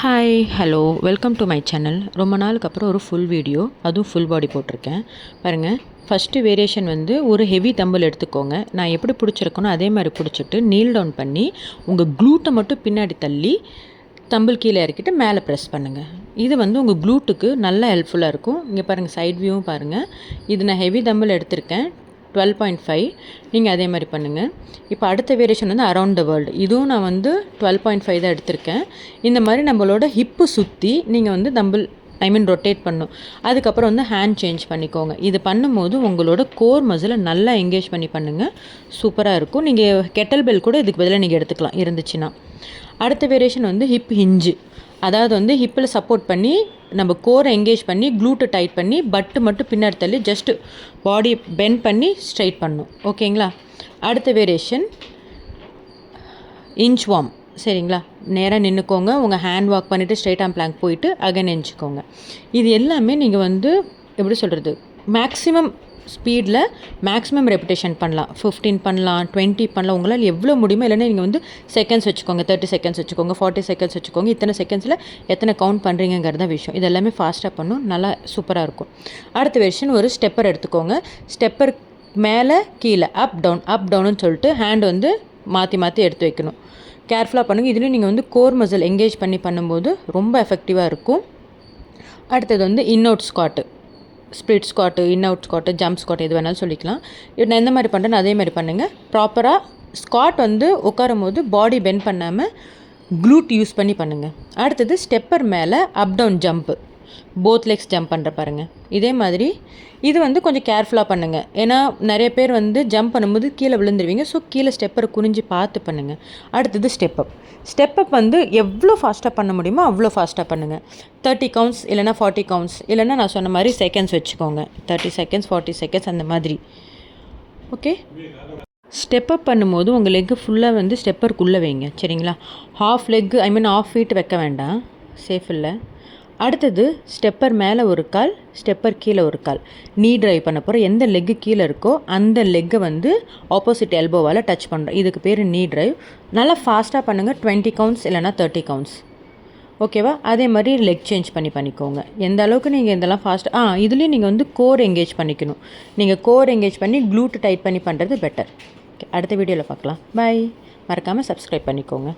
Hi hello welcome to my channel. ரொம்ப நாளுக்கு அப்புறம் ஒரு ஃபுல் வீடியோ, அதுவும் ஃபுல் பாடி போட்டிருக்கேன் பாருங்கள். ஃபஸ்ட்டு வேரியேஷன் வந்து ஒரு ஹெவி தம்பிள் எடுத்துக்கோங்க. நான் எப்படி பிடிச்சிருக்கனோ அதே மாதிரி பிடிச்சிட்டு நீல் டவுன் பண்ணி உங்கள் க்ளூட்டை மட்டும் பின்னாடி தள்ளி தம்பிள் கீழே இறக்கிட்டு மேலே ப்ரெஸ் பண்ணுங்கள். இது வந்து உங்கள் க்ளூட்டுக்கு நல்லா ஹெல்ப்ஃபுல்லாக இருக்கும். இங்கே பாருங்கள், சைட் வியூவும் பாருங்கள். இது நான் ஹெவி தம்பிள் எடுத்திருக்கேன் 12.5. நீங்கள் அதே மாதிரி பண்ணுங்கள். இப்போ அடுத்த வேரியேஷன் வந்து அரவுண்ட் த வேர்ல்டு. இதுவும் நான் வந்து 12.5 தான் எடுத்திருக்கேன். இந்த மாதிரி நம்மளோட ஹிப்பு சுற்றி நீங்கள் வந்து தம்பிள் ரொட்டேட் பண்ணும். அதுக்கப்புறம் வந்து ஹேண்ட் சேஞ்ச் பண்ணிக்கோங்க. இது பண்ணும்போது உங்களோட கோர் மசிலை நல்லா எங்கேஜ் பண்ணி பண்ணுங்கள். சூப்பராக இருக்கும். நீங்கள் கெட்டல் பெல் கூட இதுக்கு பதிலாக நீங்கள் எடுத்துக்கலாம் இருந்துச்சுன்னா. அடுத்த வேரியேஷன் வந்து ஹிப் ஹிஞ்சு. அதாவது வந்து ஹிப்பில் சப்போர்ட் பண்ணி நம்ம கோரை எங்கேஜ் பண்ணி க்ளூட்டை டைட் பண்ணி பட்டு மட்டும் பின்னாடி தள்ளி ஜஸ்ட்டு பாடி பெண்ட் பண்ணி ஸ்ட்ரைட் பண்ணணும். ஓகேங்களா? அடுத்த வேரியேஷன் இன்ச் வார்ம். சரிங்களா? நேராக நின்றுக்கோங்க. உங்கள் ஹேண்ட் வாக் பண்ணிவிட்டு ஸ்ட்ரைட் ஆம் பிளாங்க் போயிட்டு அகைன் எஞ்சிக்கோங்க. இது எல்லாமே நீங்கள் வந்து எப்படி சொல்கிறது, மேக்ஸிமம் ஸ்பீடில் மேக்ஸிமம் ரெப்பிட்டேஷன் பண்ணலாம். 15 பண்ணலாம், 20 பண்ணலாம். உங்களால் எவ்வளோ முடியுமோ. இல்லைன்னா நீங்கள் வந்து செகண்ட்ஸ் வச்சுக்கோங்க. 30 செகண்ட்ஸ் வச்சுக்கோங்க, 40 செகண்ட்ஸ் வச்சுக்கோங்க. இத்தனை செகண்ட்ஸில் எத்தனை கவுண்ட் பண்ணுறீங்கிறத விஷயம். இது எல்லாமே ஃபாஸ்ட்டாக பண்ணும், நல்லா சூப்பராக இருக்கும். அடுத்த வெர்ஷன் ஒரு ஸ்டெப்பர் எடுத்துக்கோங்க. ஸ்டெப்பர் மேலே கீழே அப் டவுன்னு சொல்லிட்டு ஹேண்ட் வந்து மாற்றி மாற்றி எடுத்து வைக்கணும். கேர்ஃபுல்லாக பண்ணுங்கள். இதுலேயும் நீங்கள் வந்து கோர் மசில் எங்கேஜ் பண்ணி பண்ணும்போது ரொம்ப எஃபெக்டிவாக இருக்கும். அடுத்தது வந்து in out squat, split squat, in out squat, jump squat, எது வேணாலும் சொல்லிக்கலாம். இப்போ நான் எந்த மாதிரி பண்ணுறேன்னு அதே மாதிரி பண்ணுங்கள். ப்ராப்பராக ஸ்குவாட் வந்து உட்காரும் போது பாடி பெண்ட் பண்ணாமல் க்ளூட் யூஸ் பண்ணி பண்ணுங்கள். அடுத்தது ஸ்டெப்பர் மேலே up down jump, both legs jump பண்ணுற பாருங்கள். இதே மாதிரி இது வந்து கொஞ்சம் கேர்ஃபுல்லாக பண்ணுங்கள். ஏன்னா நிறைய பேர் வந்து ஜம்ப் பண்ணும்போது கீழே விழுந்துருவீங்க. ஸோ கீழே ஸ்டெப்பரை குறிஞ்சி பார்த்து பண்ணுங்கள். அடுத்தது ஸ்டெப் அப் வந்து எவ்வளோ ஃபாஸ்ட்டாக பண்ண முடியுமோ அவ்வளோ ஃபாஸ்ட்டாக பண்ணுங்கள். 30 கவுண்ட்ஸ் இல்லைனா 40 கவுண்ட்ஸ், இல்லைனா நான் சொன்ன மாதிரி செகண்ட்ஸ் வச்சுக்கோங்க. 30 செகண்ட்ஸ் 40 செகண்ட்ஸ் அந்த மாதிரி. ஓகே. ஸ்டெப் அப் பண்ணும்போது உங்கள் லெக்கு ஃபுல்லாக வந்து ஸ்டெப்பருக்குள்ளே வைங்க. சரிங்களா? ஹாஃப் லெக்கு ஆஃப் ஃபீட் வைக்க வேண்டாம், சேஃப் இல்லை. அடுத்தது ஸ்டெப்பர் மேலே ஒரு கால், ஸ்டெப்பர் கீழே ஒரு கால். நீ ட்ரைவ் பண்ண போகிற எந்த லெக்கு கீழே இருக்கோ அந்த லெக்கை வந்து ஆப்போசிட் எல்போவால் டச் பண்ணுறோம். இதுக்கு பேர் நீ ட்ரைவ். நல்லா ஃபாஸ்ட்டாக பண்ணுங்கள். 20 கவுண்ட்ஸ் இல்லைனா 30 கவுண்ட்ஸ். ஓகேவா? அதே மாதிரி லெக் சேஞ்ச் பண்ணிக்கோங்க. எந்த அளவுக்கு நீங்கள் இதெல்லாம் ஃபாஸ்ட்டாக இதுலேயும் நீங்கள் வந்து கோர் எங்கேஜ் பண்ணிக்கணும். நீங்கள் கோர் எங்கேஜ் பண்ணி க்ளூட் டைட் பண்ணி பண்ணுறது பெட்டர். ஓகே, அடுத்த வீடியோவில் பார்க்கலாம். பாய். மறக்காமல் சப்ஸ்கிரைப் பண்ணிக்கோங்க.